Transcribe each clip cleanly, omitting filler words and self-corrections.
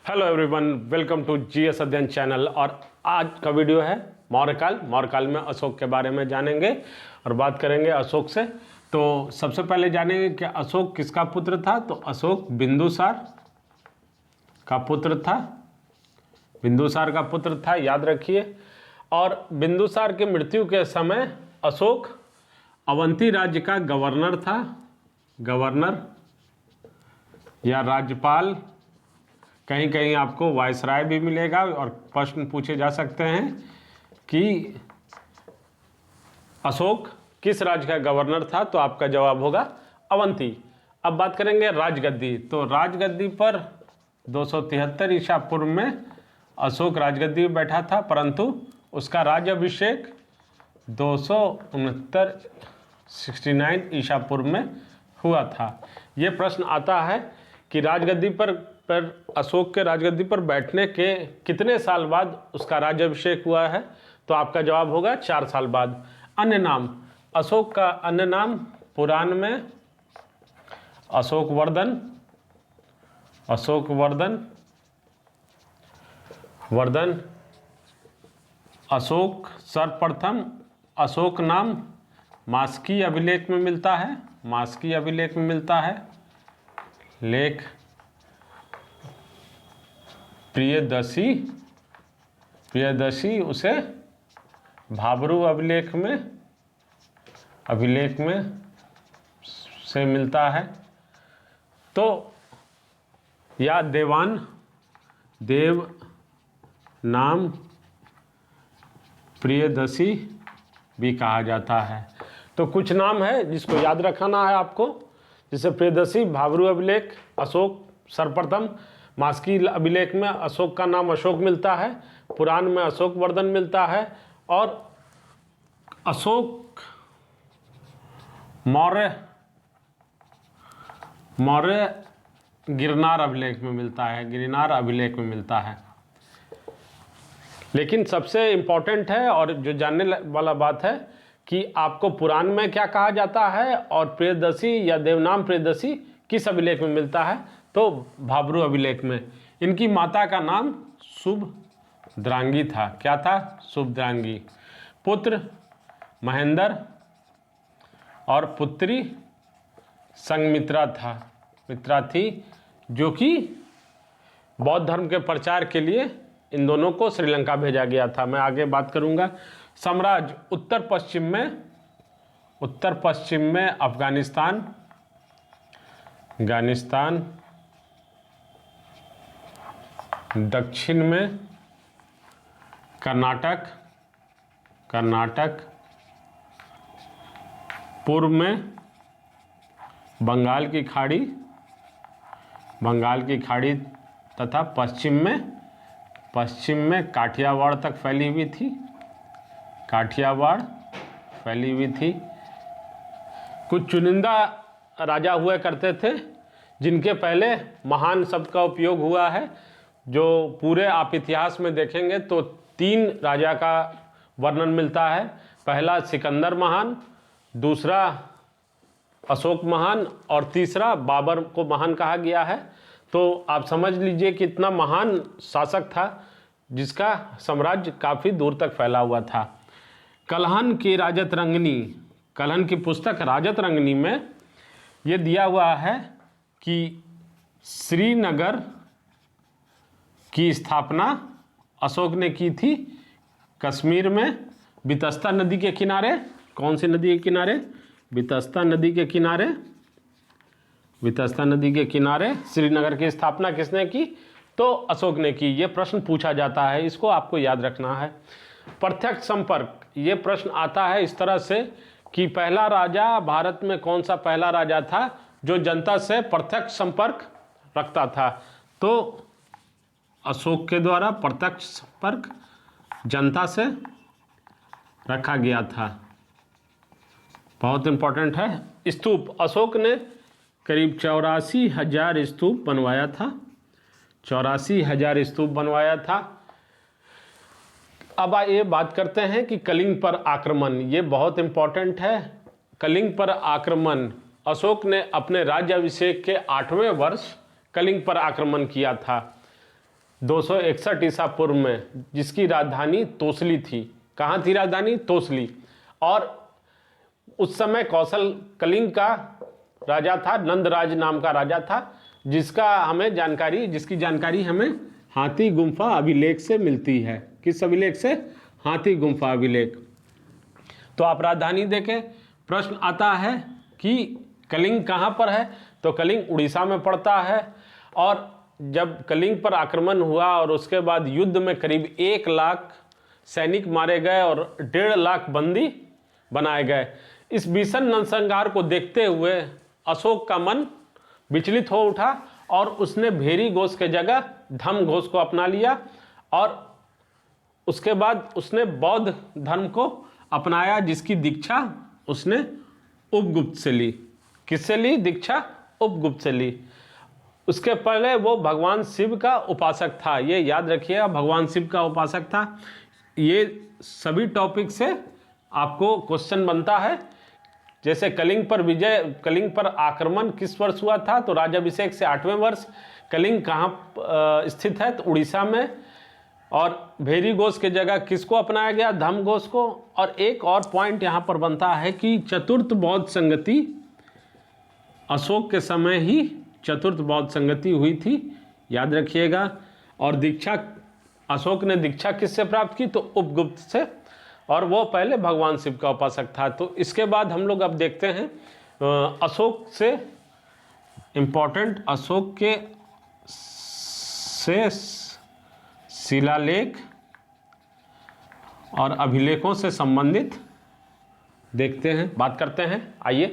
Hello everyone, welcome to GS Adhyayan channel. और आज का वीडियो है मौर्यकाल में अशोक के बारे में जानेंगे और बात करेंगे अशोक से। तो सबसे पहले जानेंगे कि अशोक किसका पुत्र था। तो अशोक बिंदुसार का पुत्र था, बिंदुसार का पुत्र था, याद रखिए। और बिंदुसार की मृत्यु के समय अशोक अवंती राज्य का गवर्नर था, गवर्नर या राज्यपाल, कहीं कहीं आपको वायसराय भी मिलेगा। और प्रश्न पूछे जा सकते हैं कि अशोक किस राज्य का गवर्नर था, तो आपका जवाब होगा अवंती। अब बात करेंगे राजगद्दी। तो राजगद्दी पर 273 ईसा पूर्व में अशोक राजगद्दी पर बैठा था, परंतु उसका राज्याभिषेक 269 ईसा पूर्व में हुआ था। ये प्रश्न आता है कि राजगद्दी पर अशोक के राजगद्दी पर बैठने के कितने साल बाद उसका राज्याभिषेक हुआ है। तो आपका जवाब होगा 4 साल बाद। अन्य नाम, अशोक का अन्य नाम पुराण में अशोकवर्धन, अशोक सर्वप्रथम। अशोक नाम मास्की अभिलेख में मिलता है, मास्की अभिलेख में मिलता है। लेख प्रियदर्शी उसे भाबरू अभिलेख में से मिलता है। तो या देव नाम प्रियदर्शी भी कहा जाता है। तो कुछ नाम है जिसको याद रखना है आपको, जैसे प्रियदर्शी, भाबरू अभिलेख, अशोक सर्वप्रथम। मास्की अभिलेख में अशोक का नाम अशोक मिलता है, पुराण में अशोकवर्धन मिलता है, और अशोक मौर्य गिरनार अभिलेख में मिलता है, गिरनार अभिलेख में मिलता है। लेकिन सबसे इम्पोर्टेंट है और जो जानने वाला बात है कि आपको पुराण में क्या कहा जाता है और प्रियदर्शी या देवनाम प्रियदर्शी किस अभिलेख में मिलता है। तो भाबरू अभिलेख में। इनकी माता का नाम शुभद्रांगी था। क्या था? शुभद्रांगी। पुत्र महेंद्र और पुत्री संघमित्रा थी, जो कि बौद्ध धर्म के प्रचार के लिए इन दोनों को श्रीलंका भेजा गया था। मैं आगे बात करूंगा। साम्राज्य उत्तर पश्चिम में अफगानिस्तान, दक्षिण में कर्नाटक, पूर्व में बंगाल की खाड़ी तथा पश्चिम में काठियावाड़ तक फैली हुई थी। कुछ चुनिंदा राजा हुआ करते थे जिनके पहले महान शब्द का उपयोग हुआ है। जो पूरे आप इतिहास में देखेंगे तो 3 राजा का वर्णन मिलता है। पहला सिकंदर महान, दूसरा अशोक महान और तीसरा बाबर को महान कहा गया है। तो आप समझ लीजिए कि इतना महान शासक था जिसका साम्राज्य काफ़ी दूर तक फैला हुआ था। कल्हन की पुस्तक राजत रंगनी में ये दिया हुआ है कि श्रीनगर की स्थापना अशोक ने की थी कश्मीर में बितस्ता नदी के किनारे। कौन सी नदी के किनारे? बितस्ता नदी के किनारे श्रीनगर की स्थापना किसने की? तो अशोक ने की। ये प्रश्न पूछा जाता है, इसको आपको याद रखना है। प्रत्यक्ष संपर्क, ये प्रश्न आता है इस तरह से कि पहला राजा भारत में कौन सा पहला राजा था जो जनता से प्रत्यक्ष संपर्क रखता था। तो अशोक के द्वारा प्रत्यक्ष संपर्क जनता से रखा गया था। बहुत इंपॉर्टेंट है। स्तूप, अशोक ने करीब 84,000 स्तूप बनवाया था, 84,000 स्तूप बनवाया था। अब ये बात करते हैं कि कलिंग पर आक्रमण, ये बहुत इंपॉर्टेंट है। कलिंग पर आक्रमण, अशोक ने अपने राज्याभिषेक के 8वें वर्ष कलिंग पर आक्रमण किया था। 261 ईसा पूर्व में, जिसकी राजधानी तोसली थी। कहाँ थी राजधानी? तोसली। और उस समय कौशल कलिंग का राजा था, नंदराज नाम का राजा था, जिसकी जानकारी हमें हाथी गुम्फा अभिलेख से मिलती है। किस अभिलेख से? हाथी गुम्फा अभिलेख। तो आप राजधानी देखें। प्रश्न आता है कि कलिंग कहाँ पर है, तो कलिंग उड़ीसा में पड़ता है। और जब कलिंग पर आक्रमण हुआ और उसके बाद युद्ध में करीब 1 लाख सैनिक मारे गए और 1.5 लाख बंदी बनाए गए। इस भीषण नरसंहार को देखते हुए अशोक का मन विचलित हो उठा और उसने भेरी घोष के जगह धम्म घोष को अपना लिया और उसके बाद उसने बौद्ध धर्म को अपनाया, जिसकी दीक्षा उसने उपगुप्त से ली। किससे ली दीक्षा? उपगुप्त से ली। उसके पहले वो भगवान शिव का उपासक था, ये याद रखिएगा, भगवान शिव का उपासक था। ये सभी टॉपिक से आपको क्वेश्चन बनता है। जैसे कलिंग पर आक्रमण किस वर्ष हुआ था, तो राजाभिषेक से 8वें वर्ष। कलिंग कहाँ स्थित है, तो उड़ीसा में। और भेरी घोष के जगह किसको अपनाया गया? धम्म घोष को। और एक और पॉइंट यहाँ पर बनता है कि चतुर्थ बौद्ध संगति अशोक के समय ही चतुर्थ बौद्ध संगति हुई थी, याद रखिएगा। और दीक्षा, अशोक ने दीक्षा किससे प्राप्त की? तो उपगुप्त से, और वो पहले भगवान शिव का उपासक था। तो इसके बाद हम लोग अब देखते हैं अशोक से इम्पोर्टेंट, अशोक के से शिलालेख और अभिलेखों से संबंधित देखते हैं, बात करते हैं। आइए,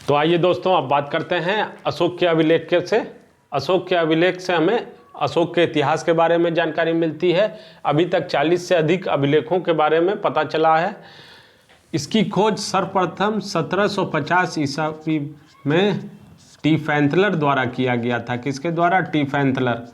तो आइए दोस्तों, अब बात करते हैं अशोक के अभिलेख से। अशोक के अभिलेख से हमें अशोक के इतिहास के बारे में जानकारी मिलती है। अभी तक 40 से अधिक अभिलेखों के बारे में पता चला है। इसकी खोज सर्वप्रथम 1750 ईस्वी में टी फैंथलर द्वारा किया गया था। किसके द्वारा? टी फैंथलर।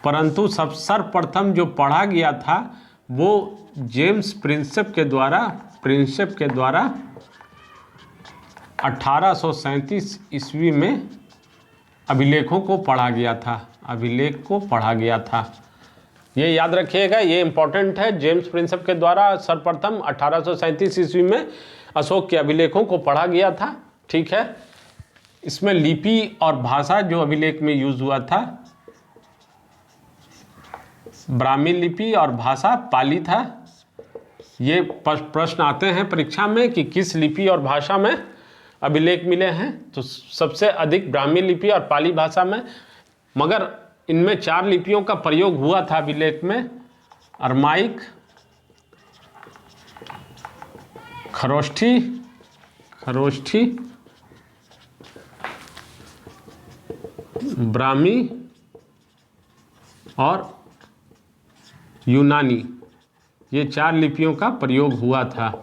परंतु सर्वप्रथम जो पढ़ा गया था वो जेम्स प्रिंसेप के द्वारा 1837 ईस्वी में अभिलेखों को पढ़ा गया था। अभिलेख को पढ़ा गया था, ये याद रखिएगा, ये इंपॉर्टेंट है। जेम्स प्रिंसेप के द्वारा सर्वप्रथम 1837 ईस्वी में अशोक के अभिलेखों को पढ़ा गया था। ठीक है। इसमें लिपि और भाषा जो अभिलेख में यूज हुआ था, ब्राह्मी लिपि और भाषा पाली था। ये प्रश्न आते हैं परीक्षा में कि किस लिपि और भाषा में अभिलेख मिले हैं, तो सबसे अधिक ब्राह्मी लिपि और पाली भाषा में। मगर इनमें 4 लिपियों का प्रयोग हुआ था अभिलेख में: अरमाइक, खरोष्ठी, ब्राह्मी और यूनानी। ये 4 लिपियों का प्रयोग हुआ था।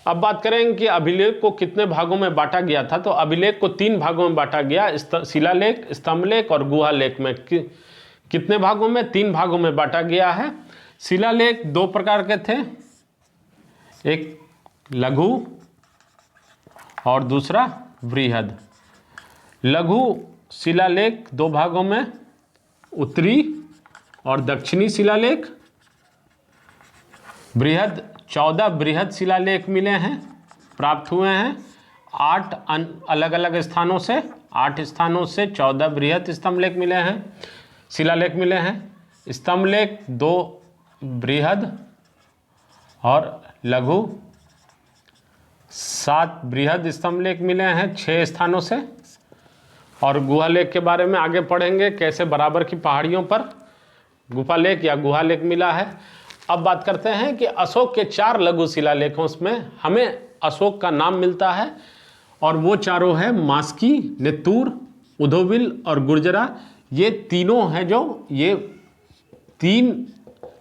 अब बात करेंगे कि अभिलेख को कितने भागों में बांटा गया था। तो अभिलेख को 3 भागों में बांटा गया, शिलालेख, स्तंभलेख और गुहालेख में। कितने भागों में? 3 भागों में बांटा गया है। शिलालेख 2 प्रकार के थे, एक लघु और दूसरा वृहद। लघु शिलालेख 2 भागों में, उत्तरी और दक्षिणी शिलालेख। बृहद 14 बृहद शिलालेख मिले हैं, प्राप्त हुए हैं 8 अलग अलग स्थानों से। 8 स्थानों से 14 बृहद स्तंभलेख मिले हैं, शिलालेख मिले हैं। स्तंभलेख 2 बृहद और लघु 7 बृहद स्तंभलेख मिले हैं 6 स्थानों से। और गुहालेख के बारे में आगे पढ़ेंगे, कैसे बराबर की पहाड़ियों पर गुफालेख या गुहालेख मिला है। अब बात करते हैं कि अशोक के 4 लघु शिलालेखों में हमें अशोक का नाम मिलता है, और वो चारों है मास्की, नेत्तूर, उधोबिल और गुर्जरा। ये तीनों हैं जो ये 3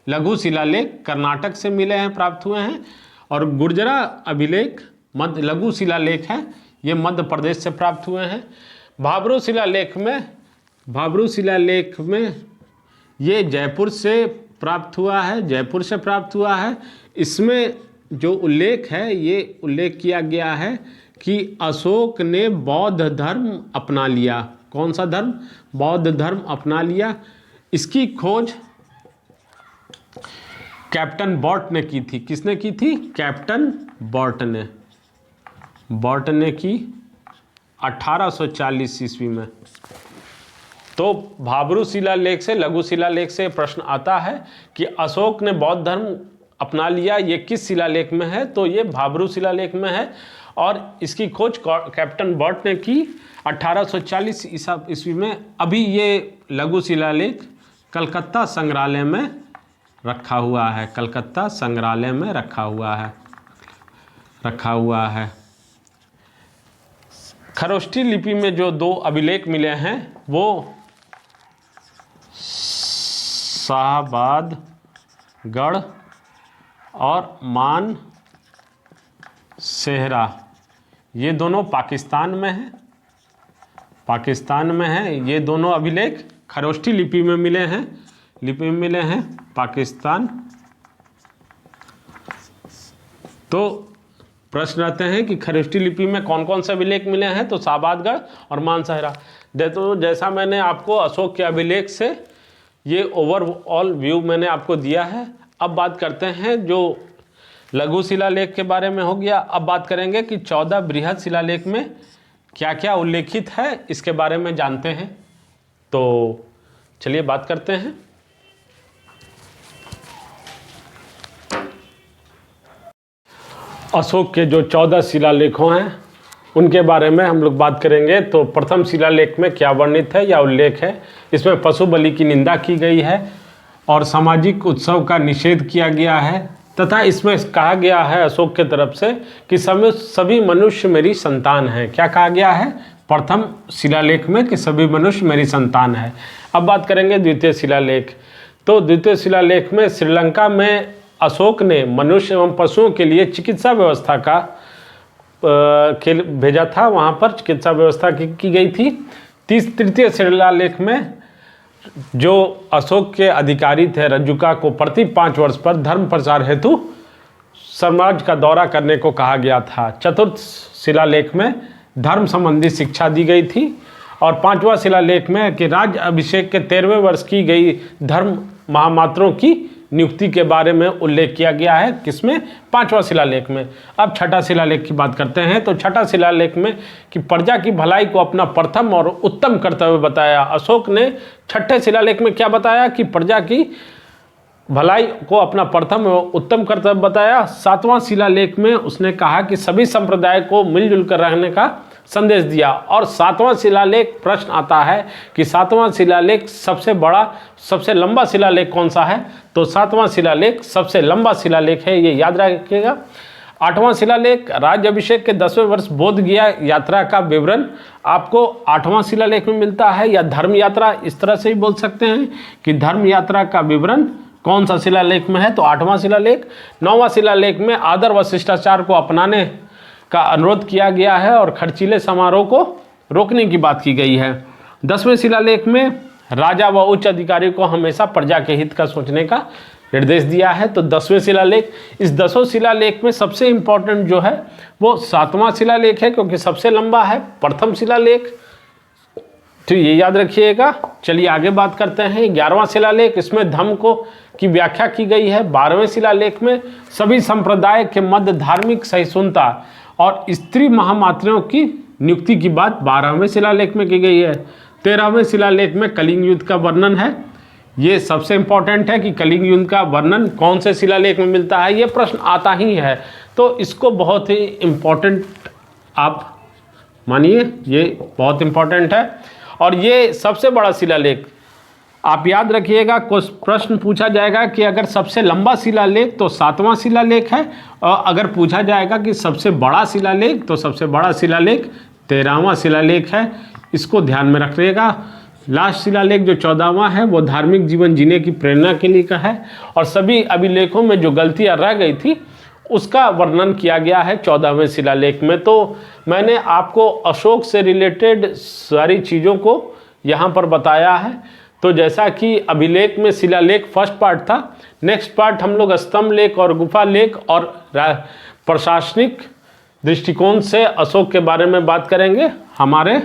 लघु शिलालेख कर्नाटक से मिले हैं, प्राप्त हुए हैं। और गुर्जरा अभिलेख लघु शिलालेख है, ये मध्य प्रदेश से प्राप्त हुए हैं। भाब्रू शिलालेख में ये जयपुर से प्राप्त हुआ है, इसमें जो उल्लेख है ये उल्लेख किया गया है कि अशोक ने बौद्ध धर्म अपना लिया। कौन सा धर्म? बौद्ध धर्म अपना लिया। इसकी खोज कैप्टन बॉट ने की थी। किसने की थी? कैप्टन बॉट ने। बॉट ने की 1840 ईस्वी में। तो भाब्रू शिलालेख से, लघु शिलालेख से प्रश्न आता है कि अशोक ने बौद्ध धर्म अपना लिया, ये किस शिलालेख में है? तो ये भाब्रू शिलालेख में है और इसकी खोज कैप्टन बॉट ने की 1840 ईस्वी में। अभी ये लघु शिलालेख कलकत्ता संग्रहालय में रखा हुआ है। कलकत्ता संग्रहालय में रखा हुआ है। खरोष्ठी लिपि में जो 2 अभिलेख मिले हैं वो शाहबादगढ़ और मान सेहरा, ये दोनों पाकिस्तान में है। ये दोनों अभिलेख खरोष्ठी लिपि में मिले हैं पाकिस्तान। तो प्रश्न रहते हैं कि खरोष्ठी लिपि में कौन कौन से अभिलेख मिले हैं? तो शाहबादगढ़ और मानसहरा। तो जैसा मैंने आपको अशोक के अभिलेख से ये ओवरऑल व्यू मैंने आपको दिया है। अब बात करते हैं जो लघु शिलालेख के बारे में हो गया। अब बात करेंगे कि 14 बृहद शिलालेख में क्या क्या उल्लेखित है, इसके बारे में जानते हैं। तो चलिए बात करते हैं। अशोक के जो 14 शिलालेखों हैं उनके बारे में हम लोग बात करेंगे। तो प्रथम शिलालेख में क्या वर्णित है या उल्लेख है? इसमें पशु बलि की निंदा की गई है और सामाजिक उत्सव का निषेध किया गया है तथा इसमें कहा गया है अशोक के तरफ से कि सभी मनुष्य मेरी संतान हैं। क्या कहा गया है प्रथम शिलालेख में? कि सभी मनुष्य मेरी संतान है। अब बात करेंगे द्वितीय शिलालेख। तो द्वितीय शिलालेख में श्रीलंका में अशोक ने मनुष्य एवं पशुओं के लिए चिकित्सा व्यवस्था का भेजा था, वहाँ पर चिकित्सा व्यवस्था की गई थी। तृतीय शिलालेख में जो अशोक के अधिकारी थे रज्जुका को प्रति 5 वर्ष पर धर्म प्रचार हेतु समाज का दौरा करने को कहा गया था। चतुर्थ शिलालेख में धर्म संबंधी शिक्षा दी गई थी और 5वां शिलालेख में कि राज्य अभिषेक के 13वें वर्ष की गई धर्म महामात्रों की नियुक्ति के बारे में उल्लेख किया गया है। किसमें? 5वां शिलालेख में। अब छठा शिलालेख की बात करते हैं। तो छठा शिलालेख में कि प्रजा की भलाई को अपना प्रथम और उत्तम कर्तव्य बताया। अशोक ने छठे शिलालेख में क्या बताया? कि प्रजा की भलाई को अपना प्रथम और उत्तम कर्तव्य बताया। 7वां शिलालेख में उसने कहा कि सभी संप्रदाय को मिलजुल कर रहने का संदेश दिया। और 7वां शिलालेख प्रश्न आता है कि 7वां शिलालेख सबसे लंबा शिलालेख कौन सा है? तो 7वां शिलालेख सबसे लंबा शिलालेख है, ये याद रखिएगा। 8वां शिलालेख राज्य अभिषेक के 10वें वर्ष बोध गया यात्रा का विवरण आपको 8वां शिलालेख में मिलता है, या धर्म यात्रा इस तरह से ही बोल सकते हैं कि धर्म यात्रा का विवरण कौन सा शिलालेख में है? तो 8वां शिलालेख। 9वां शिलालेख में आदर व शिष्टाचार को अपनाने का अनुरोध किया गया है और खर्चीले समारोह को रोकने की बात की गई है। 10वें शिलालेख में राजा व उच्च अधिकारी को हमेशा प्रजा के हित का सोचने का निर्देश दिया है। तो 10वें शिलालेख। इस 10वें शिलालेख में सबसे इम्पोर्टेंट जो है वो 7वां शिलालेख है, क्योंकि सबसे लंबा है प्रथम शिलालेख। तो ये याद रखिएगा। चलिए आगे बात करते हैं। 11वां शिलालेख, इसमें धम्म को की व्याख्या की गई है। 12वें शिलालेख में सभी संप्रदाय के मध्य धार्मिक सहिष्णुता और स्त्री महामात्रियों की नियुक्ति की बात 12वें शिलालेख में की गई है। 13वें शिलालेख में कलिंग युद्ध का वर्णन है। ये सबसे इंपॉर्टेंट है कि कलिंग युद्ध का वर्णन कौन से शिलालेख में मिलता है, ये प्रश्न आता ही है। तो इसको बहुत ही इम्पोर्टेंट आप मानिए, ये बहुत इम्पोर्टेंट है। और ये सबसे बड़ा शिलालेख आप याद रखिएगा। कुछ प्रश्न पूछा जाएगा कि अगर सबसे लंबा शिलालेख तो 7वां शिलालेख है, और अगर पूछा जाएगा कि सबसे बड़ा शिलालेख तो सबसे बड़ा शिलालेख 13वां शिलालेख है। इसको ध्यान में रखिएगा। लास्ट शिलालेख जो 14वां है वो धार्मिक जीवन जीने की प्रेरणा के लिए का है, और सभी अभिलेखों में जो गलतियां रह गई थी उसका वर्णन किया गया है 14वें शिलालेख में। तो मैंने आपको अशोक से रिलेटेड सारी चीज़ों को यहाँ पर बताया है। तो जैसा कि अभिलेख में शिलालेख फर्स्ट पार्ट था, नेक्स्ट पार्ट हम लोग स्तंभ लेख और गुफा लेख और प्रशासनिक दृष्टिकोण से अशोक के बारे में बात करेंगे हमारे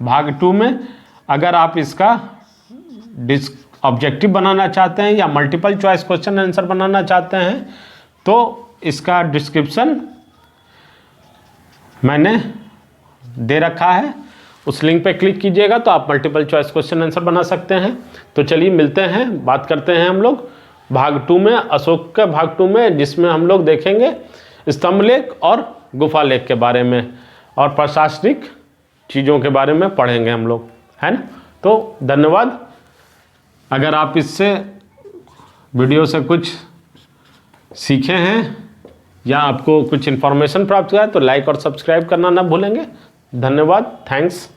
भाग 2 में। अगर आप इसका ऑब्जेक्टिव बनाना चाहते हैं या मल्टीपल चॉइस क्वेश्चन आंसर बनाना चाहते हैं तो इसका डिस्क्रिप्शन मैंने दे रखा है, उस लिंक पे क्लिक कीजिएगा तो आप मल्टीपल चॉइस क्वेश्चन आंसर बना सकते हैं। तो चलिए मिलते हैं, बात करते हैं हम लोग भाग 2 में, अशोक के भाग 2 में, जिसमें हम लोग देखेंगे स्तंभ लेख और गुफा लेख के बारे में और प्रशासनिक चीज़ों के बारे में पढ़ेंगे हम लोग, है ना। तो धन्यवाद। अगर आप इससे वीडियो से कुछ सीखे हैं या आपको कुछ इन्फॉर्मेशन प्राप्त हुआ है तो लाइक और सब्सक्राइब करना ना भूलेंगे। धन्यवाद, थैंक्स।